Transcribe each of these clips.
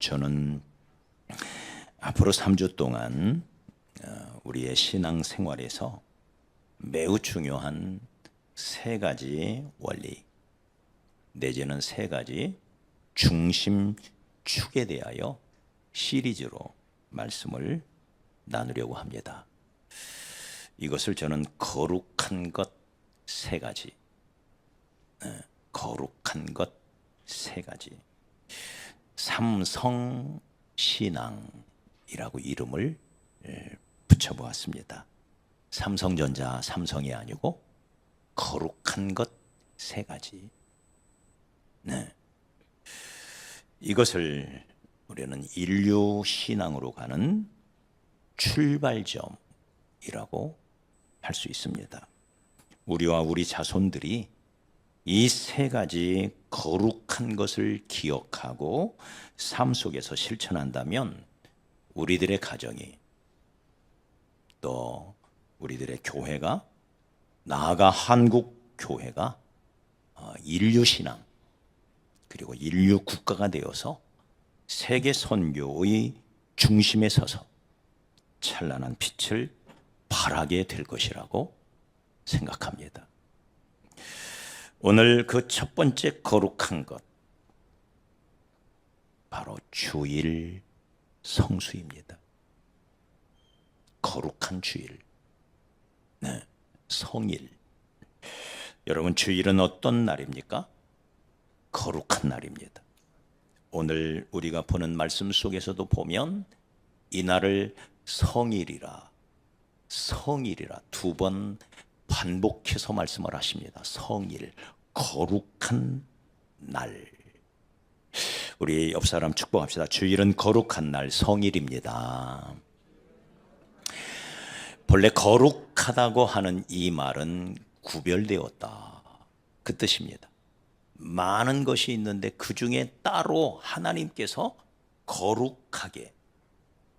저는 앞으로 3주 동안 우리의 신앙 생활에서 매우 중요한 세 가지 원리 내지는 세 가지 중심 축에 대하여 시리즈로 말씀을 나누려고 합니다. 이것을 저는 거룩한 것 세 가지, 거룩한 것 세 가지, 삼성 신앙이라고 이름을 붙여보았습니다. 삼성전자 삼성이 아니고 거룩한 것 세 가지. 이것을 우리는 인류 신앙으로 가는 출발점이라고 할 수 있습니다. 우리와 우리 자손들이 이 세 가지 거룩한 것을 기억하고 삶 속에서 실천한다면 우리들의 가정이, 또 우리들의 교회가, 나아가 한국 교회가 인류 신앙 그리고 인류 국가가 되어서 세계 선교의 중심에 서서 찬란한 빛을 발하게 될 것이라고 생각합니다. 오늘 그 첫 번째 거룩한 것, 바로 주일 성수입니다. 거룩한 주일, 성일. 여러분, 주일은 어떤 날입니까? 거룩한 날입니다. 오늘 우리가 보는 말씀 속에서도 보면 이 날을 성일이라 두 번 반복해서 말씀을 하십니다. 성일, 거룩한 날. 우리 옆 사람 축복합시다. 주일은 거룩한 날, 성일입니다. 본래 거룩하다고 하는 이 말은 구별되었다, 그 뜻입니다. 많은 것이 있는데 그 중에 따로 하나님께서 거룩하게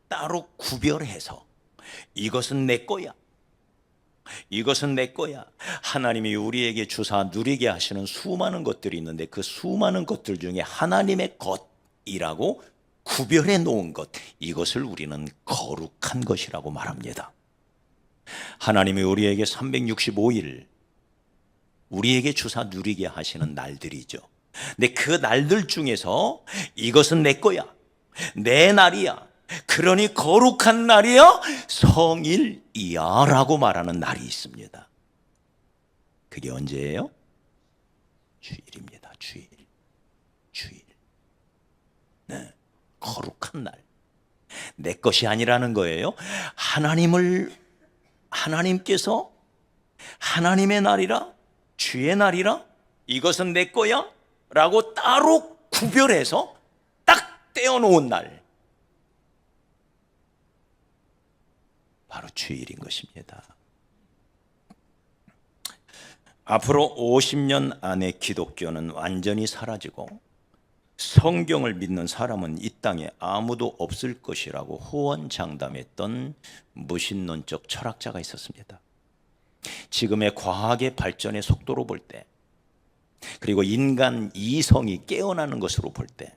따로 구별해서 이것은 내 거야, 이것은 내 거야. 하나님이 우리에게 주사 누리게 하시는 수많은 것들이 있는데 그 수많은 것들 중에 하나님의 것이라고 구별해 놓은 것, 이것을 우리는 거룩한 것이라고 말합니다. 하나님이 우리에게 365일 우리에게 주사 누리게 하시는 날들이죠. 근데 그 날들 중에서 이것은 내 거야, 내 날이야, 그러니 거룩한 날이야, 성일이야 라고 말하는 날이 있습니다. 그게 언제예요? 주일입니다. 주일. 거룩한 날. 내 것이 아니라는 거예요. 하나님께서 하나님의 날이라, 주의 날이라, 이것은 내 거야 라고 따로 구별해서 딱 떼어놓은 날, 바로 주일인 것입니다. 앞으로 50년 안에 기독교는 완전히 사라지고 성경을 믿는 사람은 이 땅에 아무도 없을 것이라고 호언장담했던 무신론적 철학자가 있었습니다. 지금의 과학의 발전의 속도로 볼 때, 그리고 인간 이성이 깨어나는 것으로 볼 때,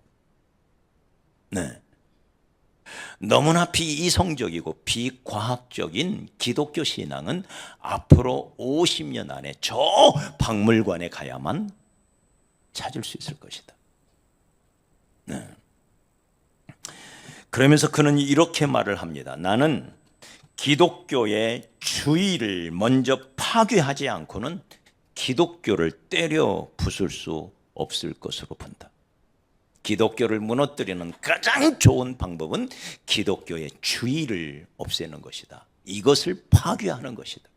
너무나 비이성적이고 비과학적인 기독교 신앙은 앞으로 50년 안에 저 박물관에 가야만 찾을 수 있을 것이다. 그러면서 그는 이렇게 말을 합니다. 나는 기독교의 주의를 먼저 파괴하지 않고는 기독교를 때려 부술 수 없을 것으로 본다. 기독교를 무너뜨리는 가장 좋은 방법은 기독교의 주의를 없애는 것이다. 이것을 파괴하는 것이다.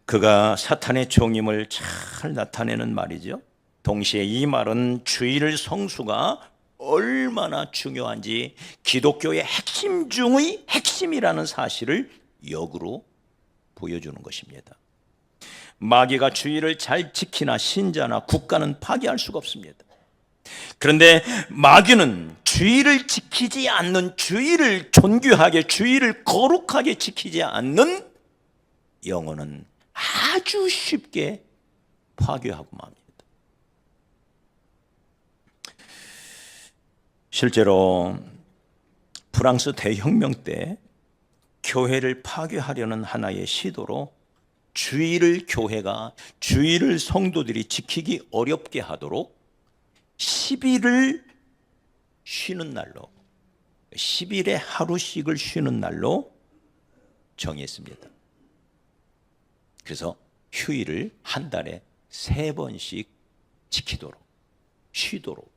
그가 사탄의 종임을 잘 나타내는 말이죠. 동시에 이 말은 주일 성수가 얼마나 중요한지 기독교의 핵심 중의 핵심이라는 사실을 역으로 보여주는 것입니다. 마귀가 주의를 잘 지키나 신자나 국가는 파괴할 수가 없습니다. 그런데 마귀는 주의를 지키지 않는, 주의를 존귀하게, 주의를 거룩하게 지키지 않는 영혼은 아주 쉽게 파괴하고 맙니다. 실제로 프랑스 대혁명 때 교회를 파괴하려는 하나의 시도로 주일을 성도들이 지키기 어렵게 하도록 10일을 쉬는 날로, 10일에 하루씩을 쉬는 날로 정했습니다. 그래서 휴일을 한 달에 3번씩 지키도록, 쉬도록.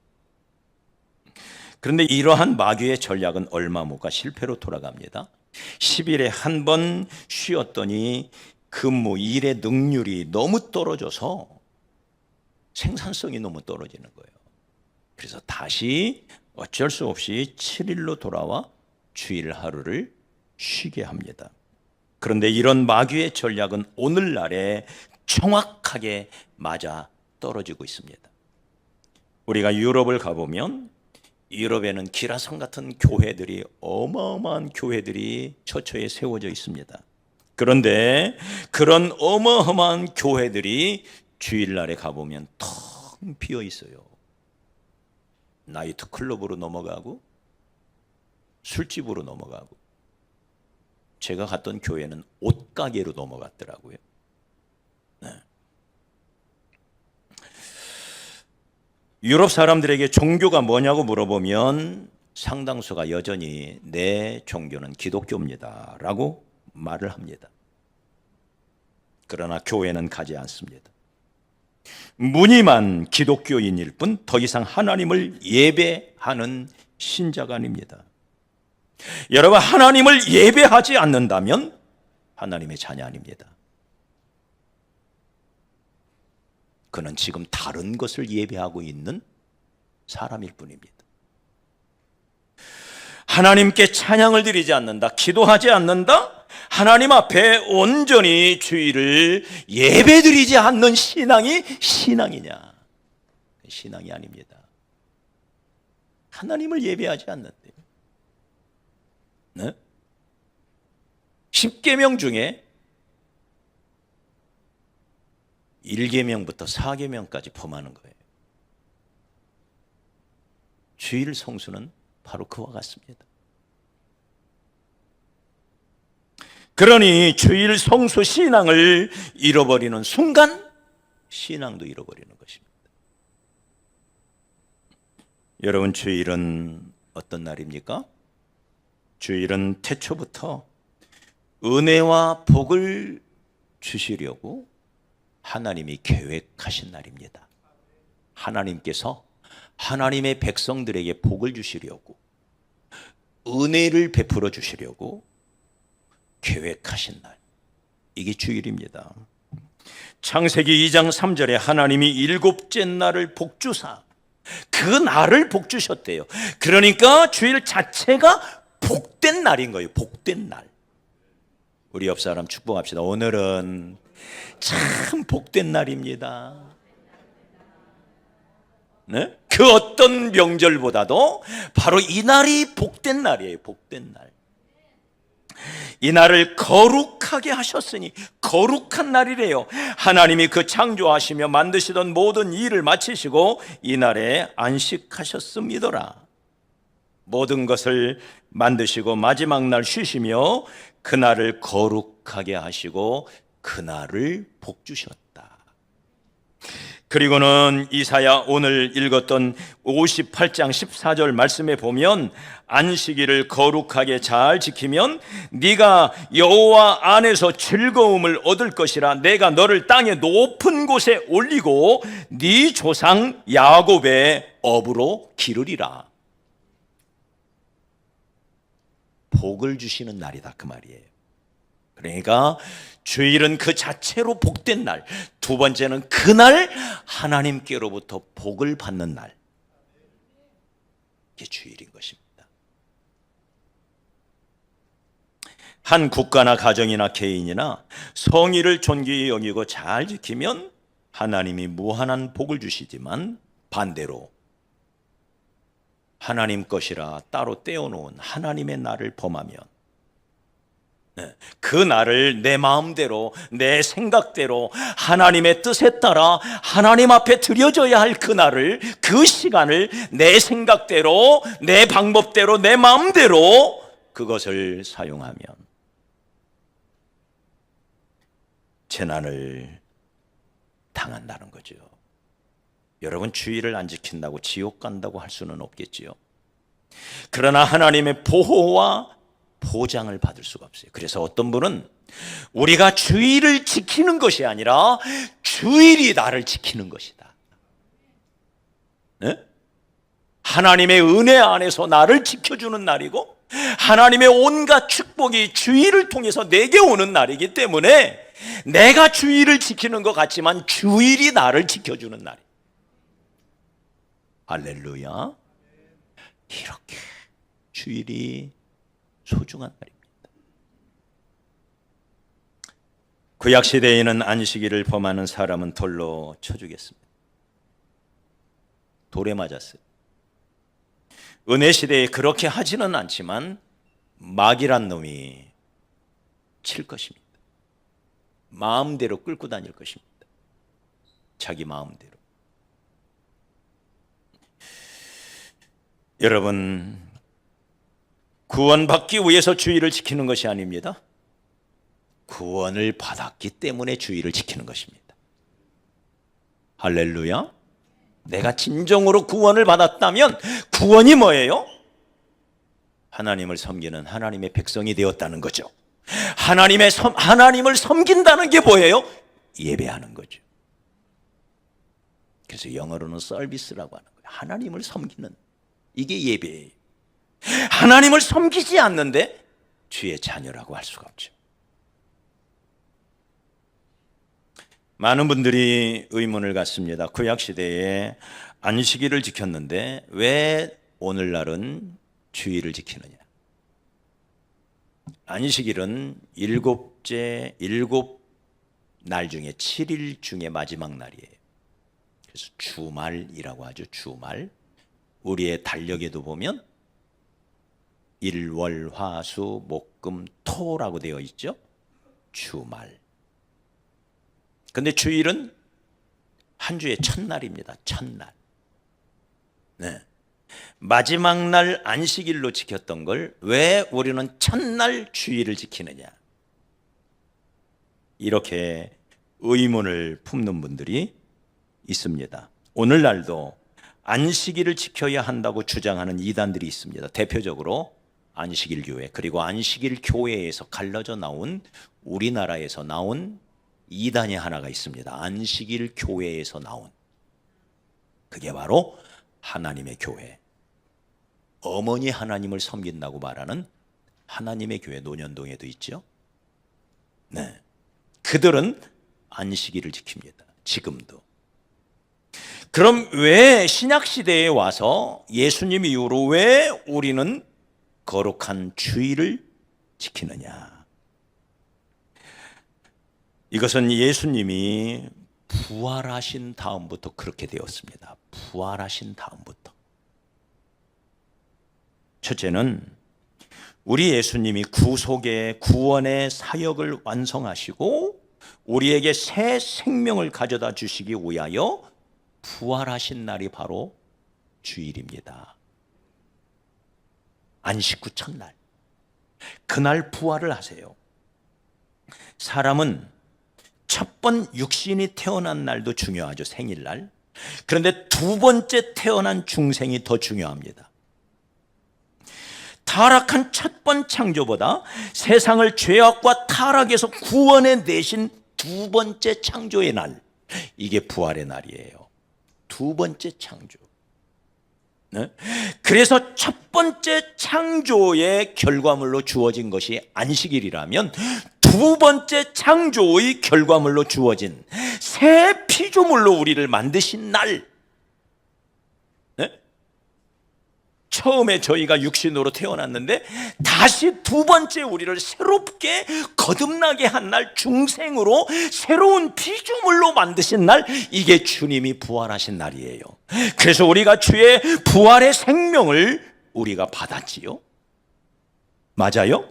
그런데 이러한 마귀의 전략은 얼마 못 가 실패로 돌아갑니다. 10일에 한 번 쉬었더니 근무 일의 능률이 너무 떨어져서 생산성이 너무 떨어지는 거예요. 그래서 다시 어쩔 수 없이 7일로 돌아와 주일 하루를 쉬게 합니다. 그런데 이런 마귀의 전략은 오늘날에 정확하게 맞아 떨어지고 있습니다. 우리가 유럽을 가보면 유럽에는 기라성 같은 교회들이, 어마어마한 교회들이 처처에 세워져 있습니다. 그런데 그런 어마어마한 교회들이 주일날에 가보면 텅 비어 있어요. 나이트 클럽으로 넘어가고 술집으로 넘어가고, 제가 갔던 교회는 옷가게로 넘어갔더라고요. 네. 유럽 사람들에게 종교가 뭐냐고 물어보면 상당수가 여전히 내 종교는 기독교입니다 라고 말을 합니다. 그러나 교회는 가지 않습니다. 무늬만 기독교인일 뿐 더 이상 하나님을 예배하는 신자가 아닙니다. 여러분, 하나님을 예배하지 않는다면 하나님의 자녀 아닙니다. 그는 지금 다른 것을 예배하고 있는 사람일 뿐입니다. 하나님께 찬양을 드리지 않는다, 기도하지 않는다, 하나님 앞에 온전히 주일을 예배드리지 않는 신앙이 신앙이냐? 신앙이 아닙니다. 하나님을 예배하지 않는데, 네? 10계명 중에 1계명부터 4계명까지 범하는 거예요. 주일 성수는 바로 그와 같습니다. 그러니 주일 성수 신앙을 잃어버리는 순간 신앙도 잃어버리는 것입니다. 여러분, 주일은 어떤 날입니까? 주일은 태초부터 은혜와 복을 주시려고 하나님이 계획하신 날입니다. 하나님께서 하나님의 백성들에게 복을 주시려고, 은혜를 베풀어 주시려고 계획하신 날, 이게 주일입니다. 창세기 2장 3절에 하나님이 7째 날을 복주사 그 날을 복주셨대요. 그러니까 주일 자체가 복된 날인 거예요. 복된 날. 우리 옆 사람 축복합시다. 오늘은 참 복된 날입니다. 네? 그 어떤 명절보다도 바로 이 날이 복된 날이에요. 복된 날. 이 날을 거룩하게 하셨으니 거룩한 날이래요. 하나님이 그 창조하시며 만드시던 모든 일을 마치시고 이 날에 안식하셨음이더라. 모든 것을 만드시고 마지막 날 쉬시며 그 날을 거룩하게 하시고 그 날을 복주셨다. 그리고는 이사야 오늘 읽었던 58장 14절 말씀에 보면 안식일을 거룩하게 잘 지키면 네가 여호와 안에서 즐거움을 얻을 것이라. 내가 너를 땅의 높은 곳에 올리고 네 조상 야곱의 업으로 기르리라. 복을 주시는 날이다, 그 말이에요. 그러니까 주일은 그 자체로 복된 날, 두 번째는 그날 하나님께로부터 복을 받는 날, 이게 주일인 것입니다. 한 국가나 가정이나 개인이나 성의를 존귀히 여기고 잘 지키면 하나님이 무한한 복을 주시지만, 반대로 하나님 것이라 따로 떼어놓은 하나님의 날을 범하면 그 날을 내 마음대로, 내 생각대로 하나님의 뜻에 따라 하나님 앞에 드려져야 할 그 날을, 그 시간을 내 생각대로, 내 방법대로, 내 마음대로 그것을 사용하면 재난을 당한다는 거죠. 여러분, 주의를 안 지킨다고 지옥 간다고 할 수는 없겠지요. 그러나 하나님의 보호와 보장을 받을 수가 없어요. 그래서 어떤 분은 우리가 주의를 지키는 것이 아니라 주일이 나를 지키는 것이다. 네? 하나님의 은혜 안에서 나를 지켜주는 날이고 하나님의 온갖 축복이 주일을 통해서 내게 오는 날이기 때문에 내가 주일을 지키는 것 같지만 주일이 나를 지켜주는 날이에요. 할렐루야. 이렇게 주일이 소중한 날입니다. 구약 시대에는 안식일을 범하는 사람은 돌로 쳐 죽였습니다. 돌에 맞았어요. 은혜 시대에 그렇게 하지는 않지만 마귀란 놈이 칠 것입니다. 마음대로 끌고 다닐 것입니다. 자기 마음대로. 여러분, 구원받기 위해서 주의를 지키는 것이 아닙니다. 구원을 받았기 때문에 주의를 지키는 것입니다. 할렐루야. 내가 진정으로 구원을 받았다면 구원이 뭐예요? 하나님을 섬기는 하나님의 백성이 되었다는 거죠. 하나님을 섬긴다는 게 뭐예요? 예배하는 거죠. 그래서 영어로는 서비스라고 하는 거예요. 하나님을 섬기는, 이게 예배예요. 하나님을 섬기지 않는데 주의 자녀라고 할 수가 없죠. 많은 분들이 의문을 갖습니다. 구약시대에 안식일을 지켰는데 왜 오늘날은 주일을 지키느냐. 안식일은 일곱 날 중에 7일 중에 마지막 날이에요. 그래서 주말이라고 하죠. 주말. 우리의 달력에도 보면 일, 월, 화, 수, 목, 금, 토라고 되어 있죠. 주말. 근데 주일은 한 주의 첫날입니다. 첫날. 네. 마지막 날 안식일로 지켰던 걸 왜 우리는 첫날 주일을 지키느냐. 이렇게 의문을 품는 분들이 있습니다. 오늘날도 안식일을 지켜야 한다고 주장하는 이단들이 있습니다. 대표적으로 안식일 교회, 그리고 안식일 교회에서 갈라져 나온, 우리나라에서 나온 이단이 하나가 있습니다. 안식일 교회에서 나온. 그게 바로 하나님의 교회. 어머니 하나님을 섬긴다고 말하는 하나님의 교회, 논현동에도 있죠. 네. 그들은 안식일을 지킵니다. 지금도. 그럼 왜 신약시대에 와서 예수님 이후로 왜 우리는 거룩한 주일을 지키느냐. 이것은 예수님이 부활하신 다음부터 그렇게 되었습니다. 부활하신 다음부터. 첫째는 우리 예수님이 구속의 구원의 사역을 완성하시고 우리에게 새 생명을 가져다 주시기 위하여 부활하신 날이 바로 주일입니다. 안식 후 첫날. 그날 부활을 하세요. 사람은 첫 번 육신이 태어난 날도 중요하죠. 생일날. 그런데 두 번째 태어난 중생이 더 중요합니다. 타락한 첫 번 창조보다 세상을 죄악과 타락에서 구원해 내신 두 번째 창조의 날, 이게 부활의 날이에요. 두 번째 창조. 네? 그래서 첫 번째 창조의 결과물로 주어진 것이 안식일이라면 두 번째 창조의 결과물로 주어진 새 피조물로 우리를 만드신 날, 네? 처음에 저희가 육신으로 태어났는데 다시 두 번째 우리를 새롭게 거듭나게 한 날, 중생으로 새로운 피조물로 만드신 날, 이게 주님이 부활하신 날이에요. 그래서 우리가 주의 부활의 생명을 우리가 받았지요. 맞아요?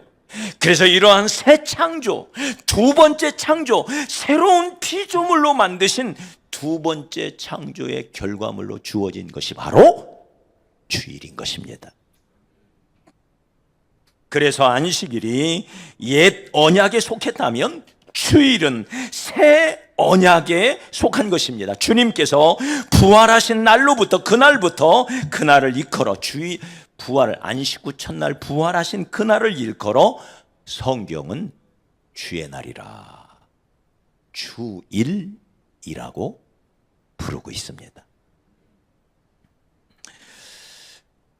그래서 이러한 새 창조, 두 번째 창조, 새로운 피조물로 만드신 두 번째 창조의 결과물로 주어진 것이 바로 주일인 것입니다. 그래서 안식일이 옛 언약에 속했다면 주일은 새 언약에 속한 것입니다. 주님께서 부활하신 날로부터 그날을 일컬어 주일, 부활, 안식 후 첫날 부활하신 그날을 일컬어 성경은 주의 날이라, 주일이라고 부르고 있습니다.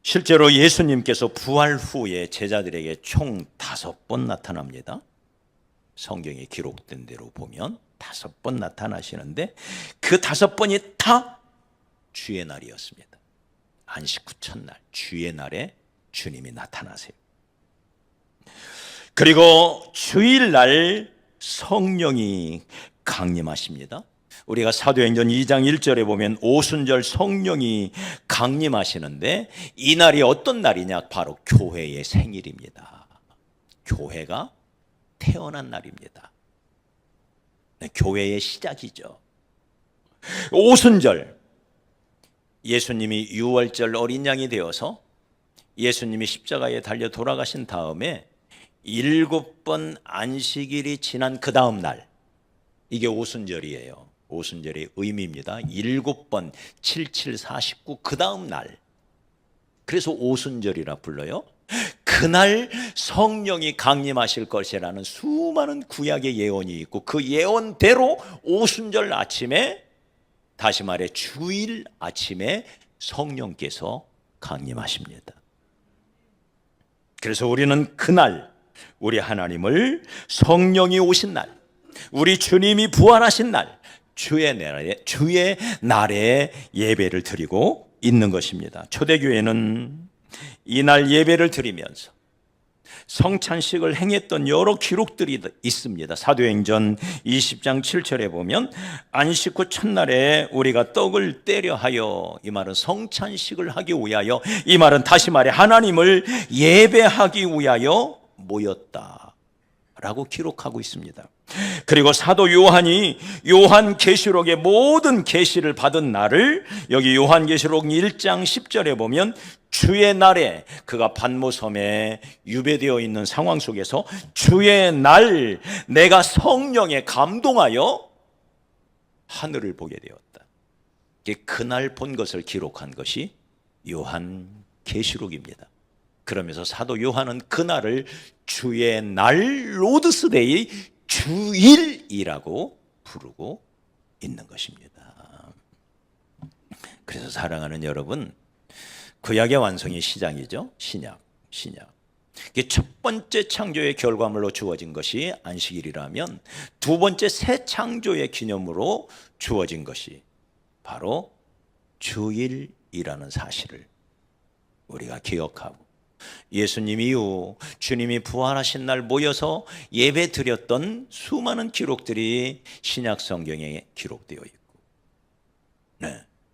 실제로 예수님께서 부활 후에 제자들에게 총 5번 나타납니다. 성경에 기록된 대로 보면 5번 나타나시는데 그 5번이 다 주의 날이었습니다. 안식 후 첫날 주의 날에 주님이 나타나세요. 그리고 주일날 성령이 강림하십니다. 우리가 사도행전 2장 1절에 보면 오순절 성령이 강림하시는데 이 날이 어떤 날이냐? 바로 교회의 생일입니다. 교회가 태어난 날입니다. 교회의 시작이죠. 오순절, 예수님이 유월절 어린 양이 되어서 예수님이 십자가에 달려 돌아가신 다음에 7번 안식일이 지난 그 다음 날, 이게 오순절이에요. 오순절의 의미입니다. 7번 7749 그 다음 날, 그래서 오순절이라 불러요. 그날 성령이 강림하실 것이라는 수많은 구약의 예언이 있고 그 예언대로 오순절 아침에, 다시 말해 주일 아침에 성령께서 강림하십니다. 그래서 우리는 그날 우리 하나님을 성령이 오신 날, 우리 주님이 부활하신 날, 주의 날에 예배를 드리고 있는 것입니다. 초대교회는 이날 예배를 드리면서 성찬식을 행했던 여러 기록들이 있습니다. 사도행전 20장 7절에 보면 안식 후 첫날에 우리가 떡을 떼려 하여, 이 말은 성찬식을 하기 위하여, 이 말은 다시 말해 하나님을 예배하기 위하여 모였다 라고 기록하고 있습니다. 그리고 사도 요한이 요한계시록의 모든 계시를 받은 날을 여기 요한계시록 1장 10절에 보면 주의 날에, 그가 pat모섬에 유배되어 있는 상황 속에서 주의 날 내가 성령에 감동하여 하늘을 보게 되었다. 그날 본 것을 기록한 것이 요한계시록입니다. 그러면서 사도 요한은 그날을 주의 날, 로드스데이, 주일이라고 부르고 있는 것입니다. 그래서 사랑하는 여러분, 구약의 완성이 시작이죠. 신약. 첫 번째 창조의 결과물로 주어진 것이 안식일이라면 두 번째 새 창조의 기념으로 주어진 것이 바로 주일이라는 사실을 우리가 기억하고, 예수님 이후 주님이 부활하신 날 모여서 예배 드렸던 수많은 기록들이 신약 성경에 기록되어 있고,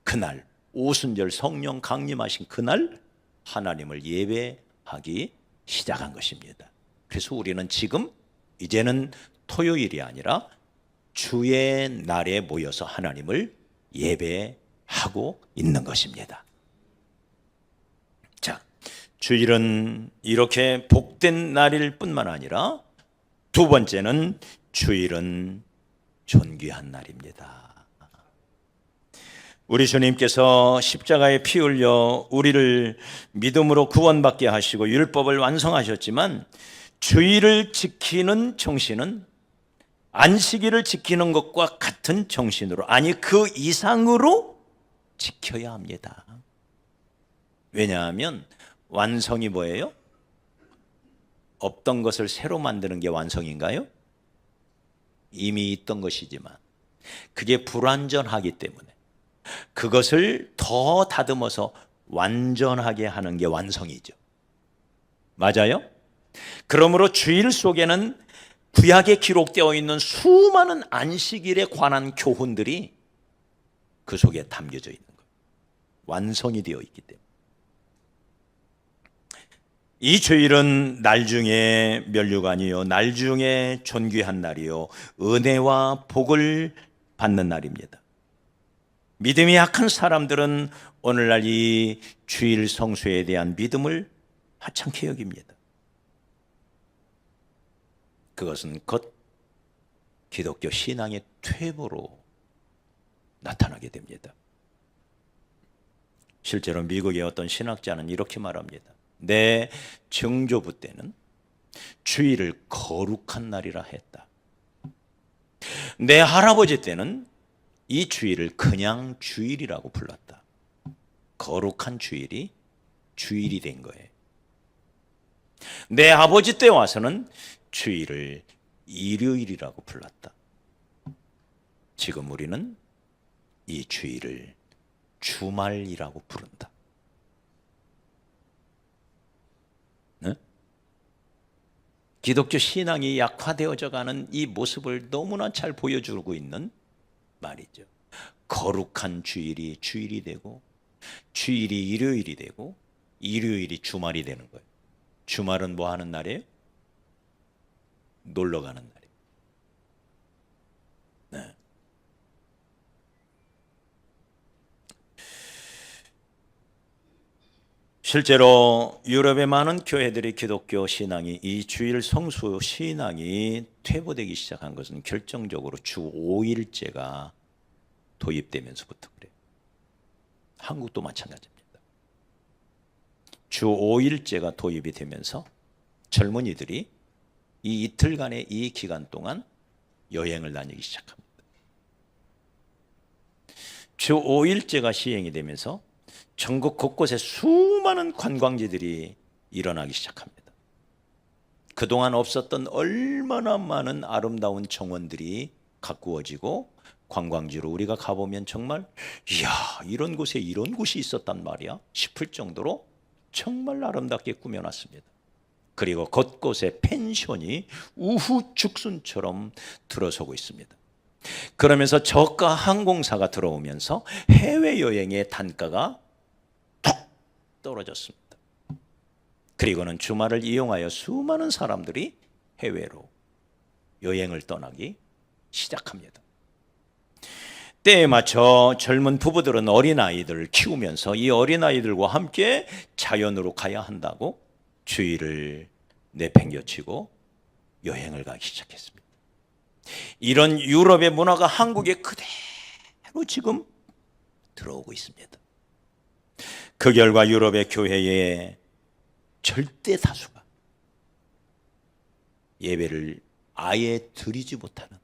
그날 오순절 성령 강림하신 그날 하나님을 예배하기 시작한 것입니다. 그래서 우리는 지금 이제는 토요일이 아니라 주의 날에 모여서 하나님을 예배하고 있는 것입니다. 자, 주일은 이렇게 복된 날일 뿐만 아니라 두 번째는 주일은 존귀한 날입니다. 우리 주님께서 십자가에 피 흘려 우리를 믿음으로 구원받게 하시고 율법을 완성하셨지만 주일을 지키는 정신은 안식일을 지키는 것과 같은 정신으로, 아니 그 이상으로 지켜야 합니다. 왜냐하면 완성이 뭐예요? 없던 것을 새로 만드는 게 완성인가요? 이미 있던 것이지만 그게 불완전하기 때문에 그것을 더 다듬어서 완전하게 하는 게 완성이죠. 맞아요? 그러므로 주일 속에는 구약에 기록되어 있는 수많은 안식일에 관한 교훈들이 그 속에 담겨져 있는 거예요. 완성이 되어 있기 때문에. 이 주일은 날 중에 면류관이요, 날 중에 존귀한 날이요, 은혜와 복을 받는 날입니다. 믿음이 약한 사람들은 오늘날 이 주일 성수에 대한 믿음을 하찮게 여깁니다. 그것은 곧 기독교 신앙의 퇴보로 나타나게 됩니다. 실제로 미국의 어떤 신학자는 이렇게 말합니다. 내 증조부 때는 주일을 거룩한 날이라 했다. 내 할아버지 때는 이 주일을 그냥 주일이라고 불렀다. 거룩한 주일이 주일이 된 거예요. 내 아버지 때 와서는 주일을 일요일이라고 불렀다. 지금 우리는 이 주일을 주말이라고 부른다. 네? 기독교 신앙이 약화되어져 가는 이 모습을 너무나 잘 보여주고 있는 말이죠. 거룩한 주일이 주일이 되고, 주일이 일요일이 되고, 일요일이 주말이 되는 거예요. 주말은 뭐 하는 날이에요? 놀러 가는 날이에요. 네. 실제로 유럽의 많은 교회들의 기독교 신앙이, 이 주일 성수 신앙이 퇴보되기 시작한 것은 결정적으로 주 5일제가 도입되면서부터 그래요. 한국도 마찬가지입니다. 주 5일제가 도입이 되면서 젊은이들이 이 이틀간의 이 기간 동안 여행을 다니기 시작합니다. 주 5일제가 시행이 되면서 전국 곳곳에 수많은 관광지들이 일어나기 시작합니다. 그동안 없었던 얼마나 많은 아름다운 정원들이 가꾸어지고, 관광지로 우리가 가보면 정말 이야, 이런 곳에 이런 곳이 있었단 말이야 싶을 정도로 정말 아름답게 꾸며놨습니다. 그리고 곳곳에 펜션이 우후죽순처럼 들어서고 있습니다. 그러면서 저가 항공사가 들어오면서 해외여행의 단가가 툭 떨어졌습니다. 그리고는 주말을 이용하여 수많은 사람들이 해외로 여행을 떠나기 시작합니다. 때에 맞춰 젊은 부부들은 어린아이들을 키우면서 이 어린아이들과 함께 자연으로 가야 한다고 주일을 내팽겨치고 여행을 가기 시작했습니다. 이런 유럽의 문화가 한국에 그대로 지금 들어오고 있습니다. 그 결과 유럽의 교회의 절대 다수가 예배를 아예 드리지 못하는,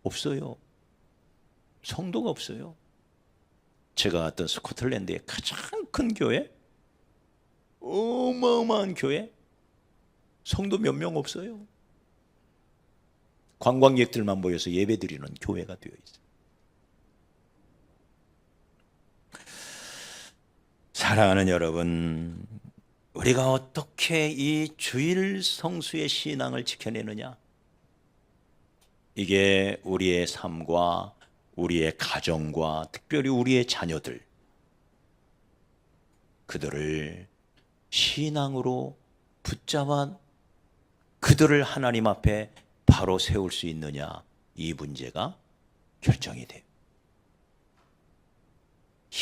없어요. 성도가 없어요. 제가 갔던 스코틀랜드의 가장 큰 교회, 어마어마한 교회, 성도 몇 명 없어요. 관광객들만 모여서 예배드리는 교회가 되어 있어요. 사랑하는 여러분, 우리가 어떻게 이 주일 성수의 신앙을 지켜내느냐? 이게 우리의 삶과 우리의 가정과 특별히 우리의 자녀들, 그들을 신앙으로 붙잡아 그들을 하나님 앞에 바로 세울 수 있느냐, 이 문제가 결정이 돼요.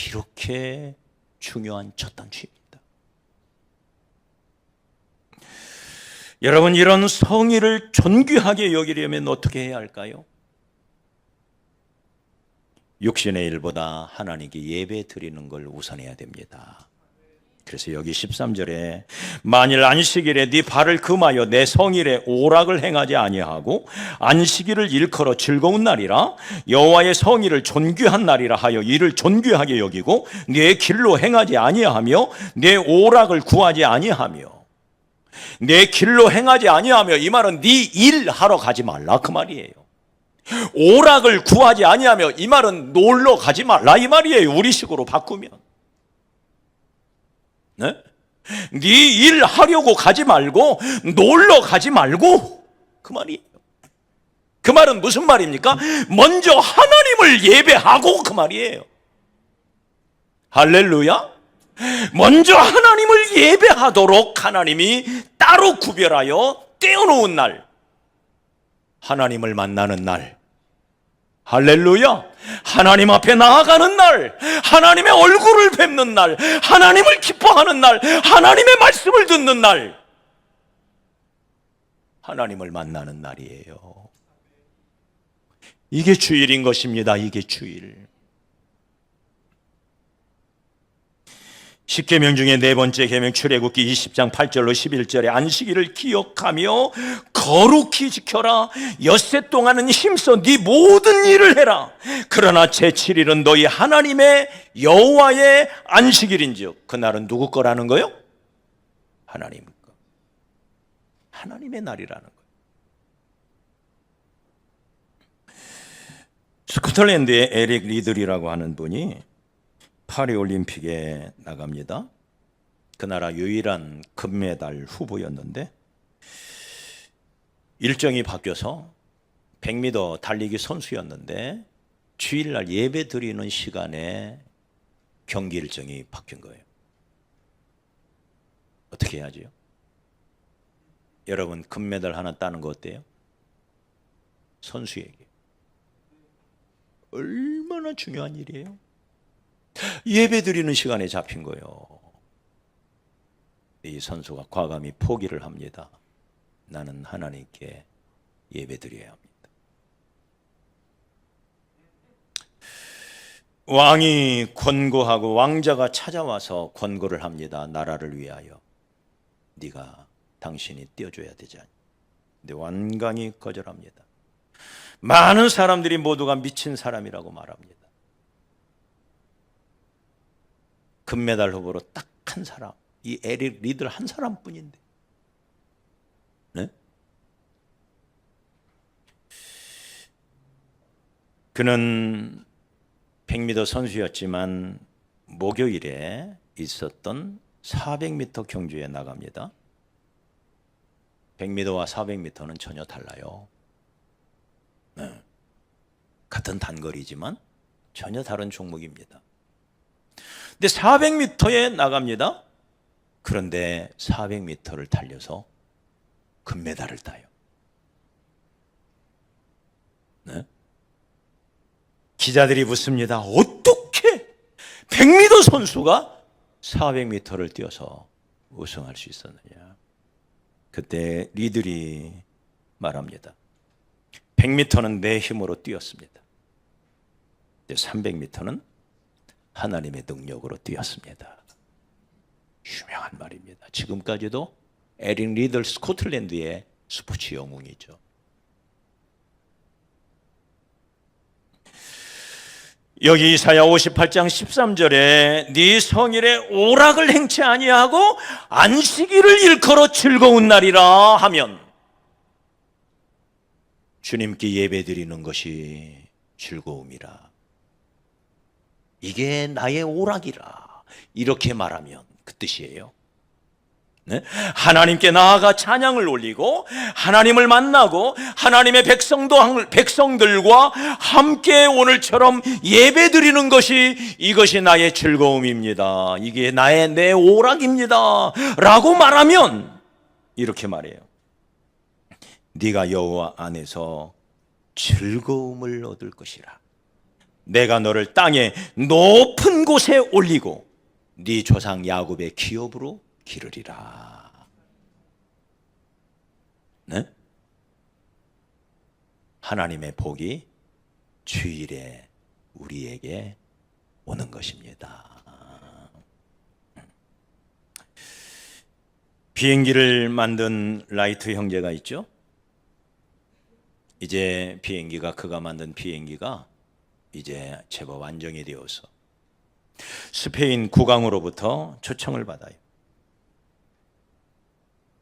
이렇게 중요한 첫 단추입니다. 여러분, 이런 성의를 존귀하게 여기려면 어떻게 해야 할까요? 육신의 일보다 하나님께 예배 드리는 걸 우선해야 됩니다. 그래서 여기 13절에 만일 안식일에 네 발을 금하여 내 성일에 오락을 행하지 아니하고 안식일을 일컬어 즐거운 날이라 여호와의 성일을 존귀한 날이라 하여 이를 존귀하게 여기고 네 길로 행하지 아니하며 내 오락을 구하지 아니하며, 내 길로 행하지 아니하며 이 말은 네 일 하러 가지 말라 그 말이에요. 오락을 구하지 아니하며 이 말은 놀러 가지 말라 이 말이에요. 우리식으로 바꾸면, 네? 네 일 하려고 가지 말고 놀러 가지 말고 그 말이에요. 그 말은 무슨 말입니까? 먼저 하나님을 예배하고 그 말이에요. 할렐루야. 먼저 하나님을 예배하도록 하나님이 따로 구별하여 떼어놓은 날, 하나님을 만나는 날, 할렐루야, 하나님 앞에 나아가는 날, 하나님의 얼굴을 뵙는 날, 하나님을 기뻐하는 날, 하나님의 말씀을 듣는 날, 하나님을 만나는 날이에요. 이게 주일인 것입니다. 이게 주일. 십계명 중에 네 번째 계명 출애굽기 20장 8절로 11절에 안식일을 기억하며 거룩히 지켜라. 엿새 동안은 힘써 네 모든 일을 해라. 그러나 제7일은 너희 하나님의 여호와의 안식일인즉, 그날은 누구 거라는 거요? 하나님 거. 하나님의 날이라는 거예요. 스코틀랜드의 에릭 리들이라고 하는 분이 파리올림픽에 나갑니다. 그 나라 유일한 금메달 후보였는데 일정이 바뀌어서 100m 달리기 선수였는데 주일날 예배 드리는 시간에 경기 일정이 바뀐 거예요. 어떻게 해야지요? 여러분, 금메달 하나 따는 거 어때요? 선수에게 얼마나 중요한 일이에요? 예배 드리는 시간에 잡힌 거예요. 이 선수가 과감히 포기를 합니다. 나는 하나님께 예배 드려야 합니다. 왕이 권고하고 왕자가 찾아와서 권고를 합니다. 나라를 위하여 네가 당신이 띄워줘야 되지 않냐. 근데 완강히 거절합니다. 많은 사람들이 모두가 미친 사람이라고 말합니다. 금메달 후보로 딱 한 사람, 이 에릭 리들 한 사람뿐인데, 네? 그는 100m 선수였지만 목요일에 있었던 400m 경주에 나갑니다. 100m와 400m는 전혀 달라요. 네. 같은 단거리지만 전혀 다른 종목입니다. 근데 400m에 나갑니다. 그런데 400m를 달려서 금메달을 따요. 네? 기자들이 묻습니다. 어떻게 100m 선수가 400m를 뛰어서 우승할 수 있었느냐. 그때 리들이 말합니다. 100m는 내 힘으로 뛰었습니다. 300m는 하나님의 능력으로 뛰었습니다. 유명한 말입니다. 지금까지도 에릭 리들 스코틀랜드의 스포츠 영웅이죠. 여기 이사야 58장 13절에 네 성일에 오락을 행치 아니하고 안식일을 일컬어 즐거운 날이라 하면 주님께 예배드리는 것이 즐거움이라. 이게 나의 오락이라. 이렇게 말하면 그 뜻이에요. 네? 하나님께 나아가 찬양을 올리고 하나님을 만나고 하나님의 백성들과 함께 오늘처럼 예배드리는 것이 이것이 나의 즐거움입니다. 이게 내 오락입니다. 라고 말하면 이렇게 말해요. 네가 여호와 안에서 즐거움을 얻을 것이라. 내가 너를 땅의 높은 곳에 올리고 네 조상 야곱의 기업으로 기르리라. 네? 하나님의 복이 주일에 우리에게 오는 것입니다. 비행기를 만든 라이트 형제가 있죠. 이제 그가 만든 비행기가 이제 제법 안정이 되어서 스페인 국왕으로부터 초청을 받아요.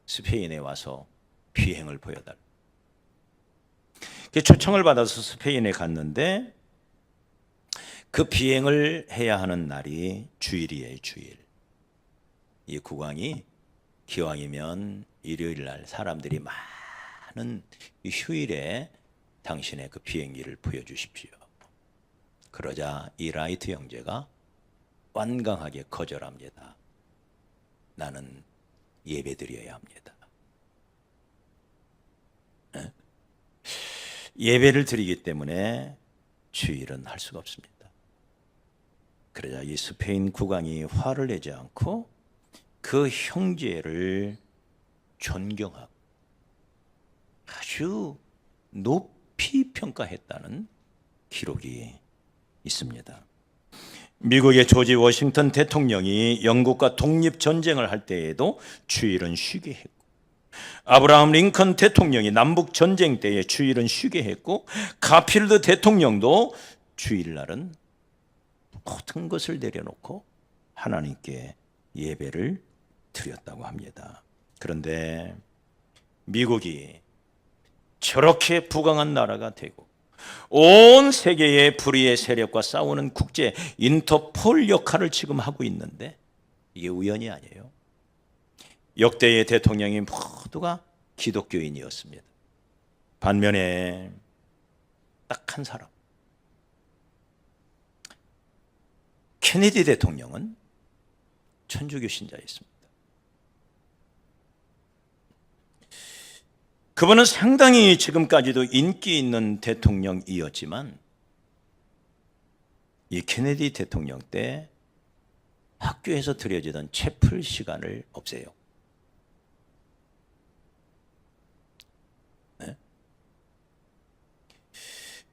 스페인에 와서 비행을 보여달라. 초청을 받아서 스페인에 갔는데 그 비행을 해야 하는 날이 주일이에요. 주일. 이 국왕이 기왕이면 일요일 날 사람들이 많은 휴일에 당신의 그 비행기를 보여주십시오. 그러자 이 라이트 형제가 완강하게 거절합니다. 나는 예배드려야 합니다. 예배를 드리기 때문에 주일은 할 수가 없습니다. 그러자 이 스페인 국왕이 화를 내지 않고 그 형제를 존경하고 아주 높이 평가했다는 기록이 있습니다. 미국의 조지 워싱턴 대통령이 영국과 독립전쟁을 할 때에도 주일은 쉬게 했고, 아브라함 링컨 대통령이 남북전쟁 때에 주일은 쉬게 했고, 가필드 대통령도 주일날은 모든 것을 내려놓고 하나님께 예배를 드렸다고 합니다. 그런데 미국이 저렇게 부강한 나라가 되고 온 세계의 불의의 세력과 싸우는 국제 인터폴 역할을 지금 하고 있는데 이게 우연이 아니에요. 역대의 대통령이 모두가 기독교인이었습니다. 반면에 딱 한 사람, 케네디 대통령은 천주교 신자였습니다. 그분은 상당히 지금까지도 인기 있는 대통령이었지만 이 케네디 대통령 때 학교에서 드려지던 채플 시간을 없애요. 네?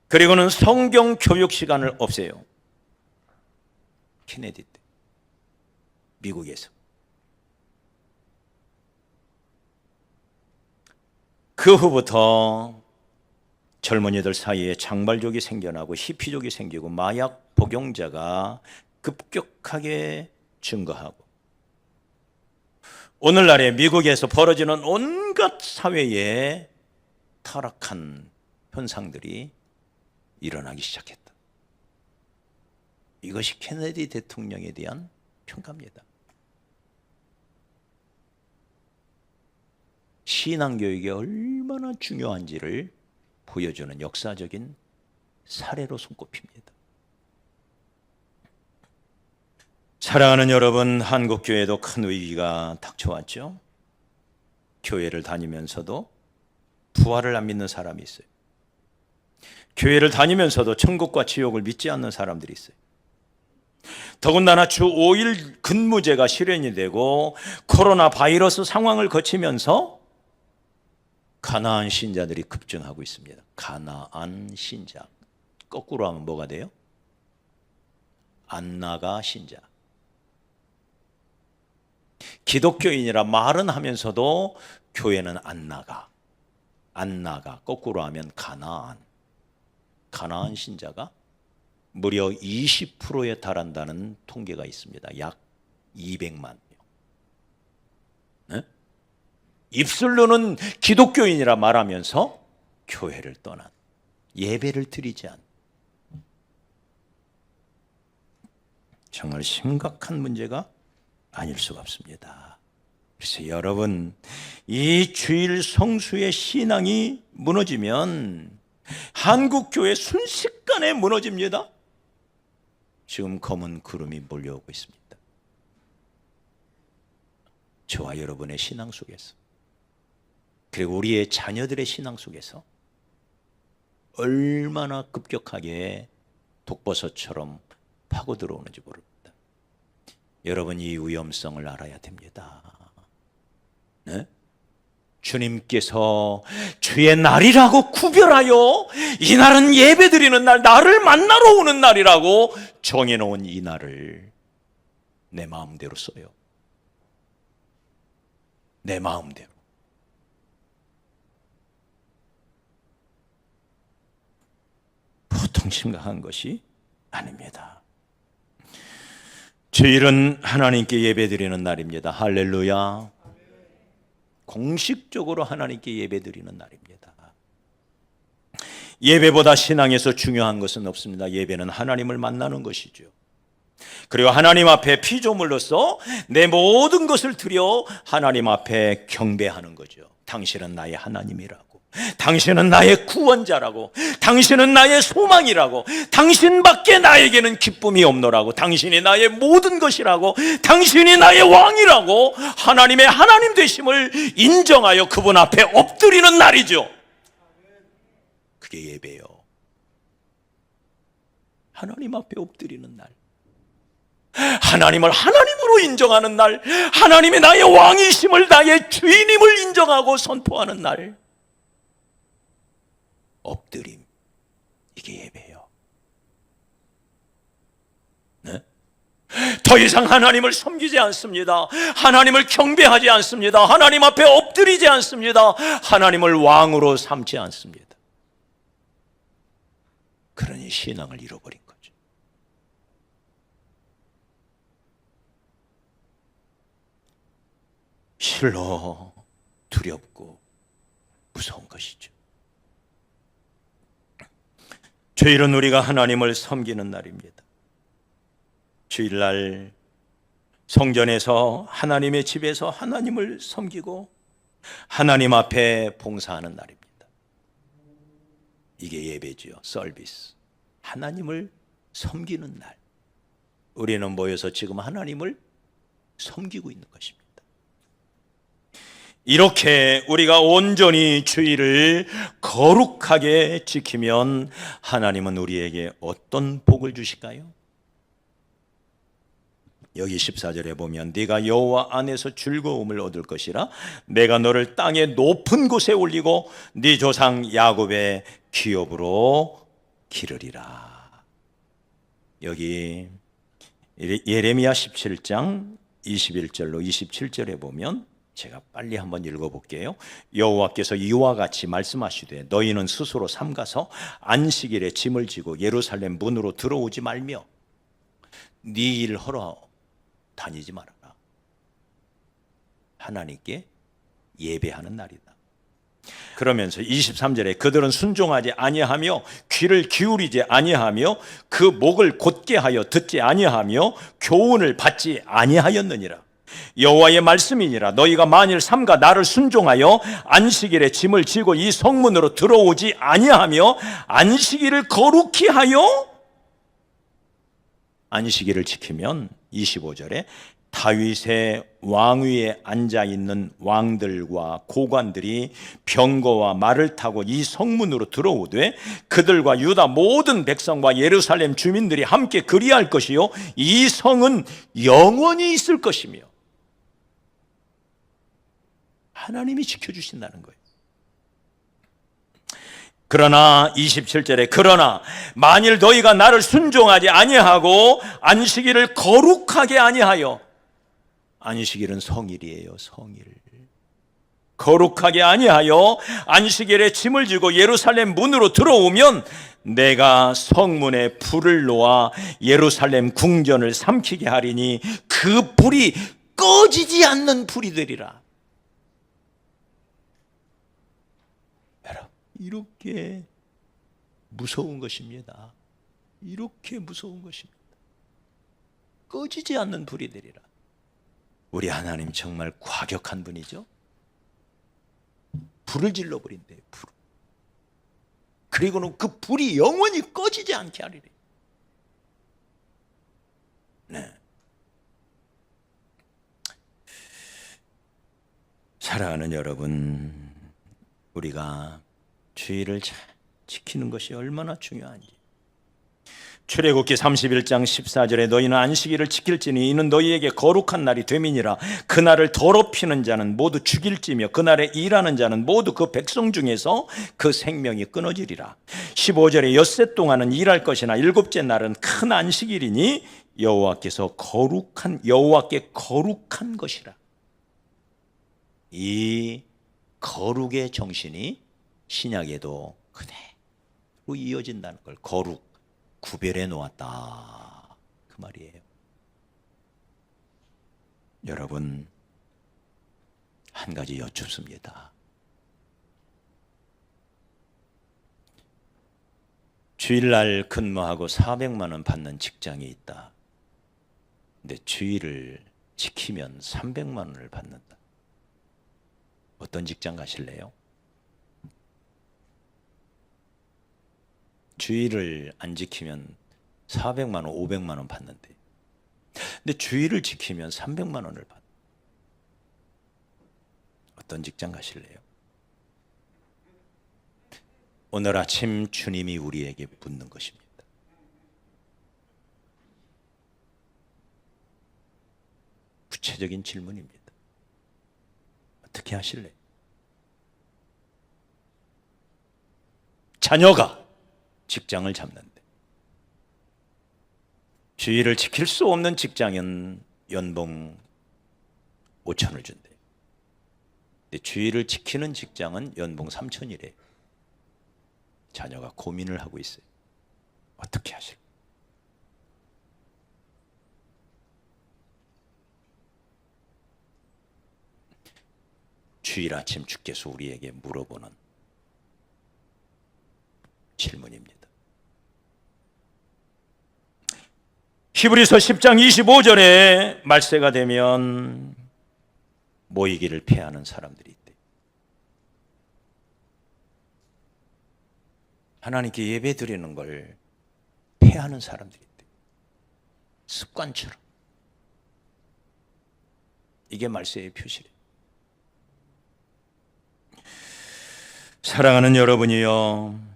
그리고는 성경 교육 시간을 없애요. 케네디 때 미국에서. 그 후부터 젊은이들 사이에 장발족이 생겨나고 히피족이 생기고 마약 복용자가 급격하게 증가하고 오늘날에 미국에서 벌어지는 온갖 사회의 타락한 현상들이 일어나기 시작했다. 이것이 케네디 대통령에 대한 평가입니다. 신앙교육이 얼마나 중요한지를 보여주는 역사적인 사례로 손꼽힙니다. 사랑하는 여러분, 한국교회도 큰 위기가 닥쳐왔죠. 교회를 다니면서도 부활을 안 믿는 사람이 있어요. 교회를 다니면서도 천국과 지옥을 믿지 않는 사람들이 있어요. 더군다나 주 5일 근무제가 실현이 되고 코로나 바이러스 상황을 거치면서 가나안 신자들이 급증하고 있습니다. 가나안 신자. 거꾸로 하면 뭐가 돼요? 안나가 신자. 기독교인이라 말은 하면서도 교회는 안 나가. 거꾸로 하면 가나안. 가나안 신자가 무려 20%에 달한다는 통계가 있습니다. 약 200만 명. 네? 입술로는 기독교인이라 말하면서 교회를 떠난, 예배를 드리지 않는 정말 심각한 문제가 아닐 수가 없습니다. 그래서 여러분, 이 주일 성수의 신앙이 무너지면 한국교회 순식간에 무너집니다. 지금 검은 구름이 몰려오고 있습니다. 저와 여러분의 신앙 속에서, 그리고 우리의 자녀들의 신앙 속에서 얼마나 급격하게 독버섯처럼 파고 들어오는지 모릅니다. 여러분, 이 위험성을 알아야 됩니다. 네? 주님께서 주의 날이라고 구별하여 이 날은 예배드리는 날, 나를 만나러 오는 날이라고 정해놓은 이 날을 내 마음대로 써요. 내 마음대로. 보통 심각한 것이 아닙니다. 주일은 하나님께 예배드리는 날입니다. 할렐루야. 공식적으로 하나님께 예배드리는 날입니다. 예배보다 신앙에서 중요한 것은 없습니다. 예배는 하나님을 만나는 것이죠. 그리고 하나님 앞에 피조물로서 내 모든 것을 드려 하나님 앞에 경배하는 거죠. 당신은 나의 하나님이라고. 당신은 나의 구원자라고, 당신은 나의 소망이라고, 당신밖에 나에게는 기쁨이 없노라고, 당신이 나의 모든 것이라고, 당신이 나의 왕이라고 하나님의 하나님 되심을 인정하여 그분 앞에 엎드리는 날이죠. 그게 예배요. 하나님 앞에 엎드리는 날, 하나님을 하나님으로 인정하는 날, 하나님이 나의 왕이심을, 나의 주인임을 인정하고 선포하는 날, 엎드림, 이게 예배예요. 네? 더 이상 하나님을 섬기지 않습니다. 하나님을 경배하지 않습니다. 하나님 앞에 엎드리지 않습니다. 하나님을 왕으로 삼지 않습니다. 그러니 신앙을 잃어버린 거죠. 실로 두렵고 무서운 것이죠. 주일은 우리가 하나님을 섬기는 날입니다. 주일날 성전에서, 하나님의 집에서 하나님을 섬기고 하나님 앞에 봉사하는 날입니다. 이게 예배지요. 서비스. 하나님을 섬기는 날. 우리는 모여서 지금 하나님을 섬기고 있는 것입니다. 이렇게 우리가 온전히 주일을 거룩하게 지키면 하나님은 우리에게 어떤 복을 주실까요? 여기 14절에 보면 네가 여호와 안에서 즐거움을 얻을 것이라, 내가 너를 땅의 높은 곳에 올리고 네 조상 야곱의 기업으로 기르리라. 여기 예레미야 17장 21절로 27절에 보면, 제가 빨리 한번 읽어볼게요. 여호와께서 이와 같이 말씀하시되 너희는 스스로 삼가서 안식일에 짐을 지고 예루살렘 문으로 들어오지 말며 네 일 하러 다니지 말아라. 하나님께 예배하는 날이다. 그러면서 23절에 그들은 순종하지 아니하며 귀를 기울이지 아니하며 그 목을 곧게 하여 듣지 아니하며 교훈을 받지 아니하였느니라. 여호와의 말씀이니라. 너희가 만일 삼가 나를 순종하여 안식일에 짐을 지고 이 성문으로 들어오지 아니하며 안식일을 거룩히 하여 안식일을 지키면, 25절에 다윗의 왕위에 앉아있는 왕들과 고관들이 병거와 말을 타고 이 성문으로 들어오되 그들과 유다 모든 백성과 예루살렘 주민들이 함께 그리할 것이요 이 성은 영원히 있을 것이며. 하나님이 지켜주신다는 거예요. 그러나 27절에 그러나 만일 너희가 나를 순종하지 아니하고 안식일을 거룩하게 아니하여, 안식일은 성일이에요. 성일. 거룩하게 아니하여 안식일에 짐을 지고 예루살렘 문으로 들어오면 내가 성문에 불을 놓아 예루살렘 궁전을 삼키게 하리니 그 불이 꺼지지 않는 불이 되리라. 이렇게 무서운 것입니다. 이렇게 무서운 것입니다. 꺼지지 않는 불이 되리라. 우리 하나님 정말 과격한 분이죠. 불을 질러버린대요. 불. 그리고는 그 불이 영원히 꺼지지 않게 하리래. 네. 사랑하는 여러분, 우리가 주일을 잘 지키는 것이 얼마나 중요한지. 출애굽기 31장 14절에 너희는 안식일을 지킬지니 이는 너희에게 거룩한 날이 됨이니라. 그날을 더럽히는 자는 모두 죽일지며 그날에 일하는 자는 모두 그 백성 중에서 그 생명이 끊어지리라. 15절에 엿새 동안은 일할 것이나 일곱째 날은 큰 안식일이니 여호와께 거룩한 것이라. 이 거룩의 정신이 신약에도 그대로 이어진다는 걸 거룩, 구별해 놓았다, 그 말이에요. 여러분, 한 가지 여쭙습니다. 주일날 근무하고 400만 원 받는 직장이 있다. 근데 주일을 지키면 300만 원을 받는다. 어떤 직장 가실래요? 주의를 안 지키면 400만 원, 500만 원 받는데, 근데 주의를 지키면 300만 원을 받아. 어떤 직장 가실래요? 오늘 아침 주님이 우리에게 묻는 것입니다. 구체적인 질문입니다. 어떻게 하실래요? 자녀가 직장을 잡는데 주의를 지킬 수 없는 직장은 연봉 5천을 준대요. 근데 주의를 지키는 직장은 연봉 3천이래요. 자녀가 고민을 하고 있어요. 어떻게 하실까요? 주일 아침 주께서 우리에게 물어보는 질문입니다. 히브리서 10장 25절에 말세가 되면 모이기를 피하는 사람들이 있대. 하나님께 예배 드리는 걸 피하는 사람들이 있대. 습관처럼. 이게 말세의 표시래. 사랑하는 여러분이요,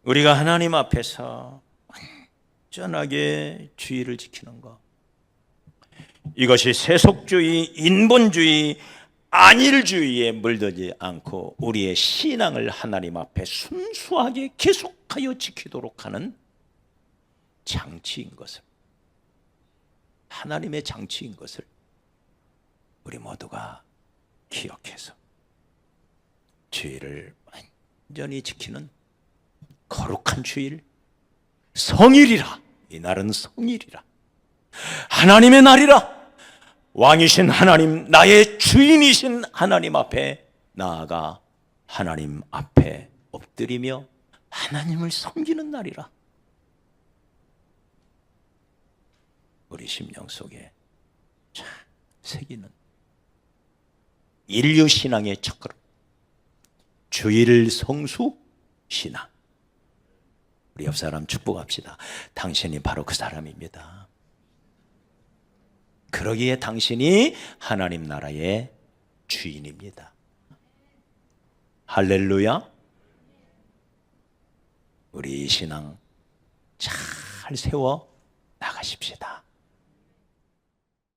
우리가 하나님 앞에서 완전하게 주의를 지키는 것, 이것이 세속주의, 인본주의, 안일주의에 물들지 않고 우리의 신앙을 하나님 앞에 순수하게 계속하여 지키도록 하는 장치인 것을, 하나님의 장치인 것을 우리 모두가 기억해서 주의를 완전히 지키는 거룩한 주일, 성일이라. 이 날은 성일이라. 하나님의 날이라. 왕이신 하나님, 나의 주인이신 하나님 앞에 나아가 하나님 앞에 엎드리며 하나님을 섬기는 날이라. 우리 심령 속에 참 새기는 인류 신앙의 첫걸음, 주일 성수 신앙. 우리 옆 사람 축복합시다. 당신이 바로 그 사람입니다. 그러기에 당신이 하나님 나라의 주인입니다. 할렐루야. 우리 이 신앙 잘 세워 나가십시다.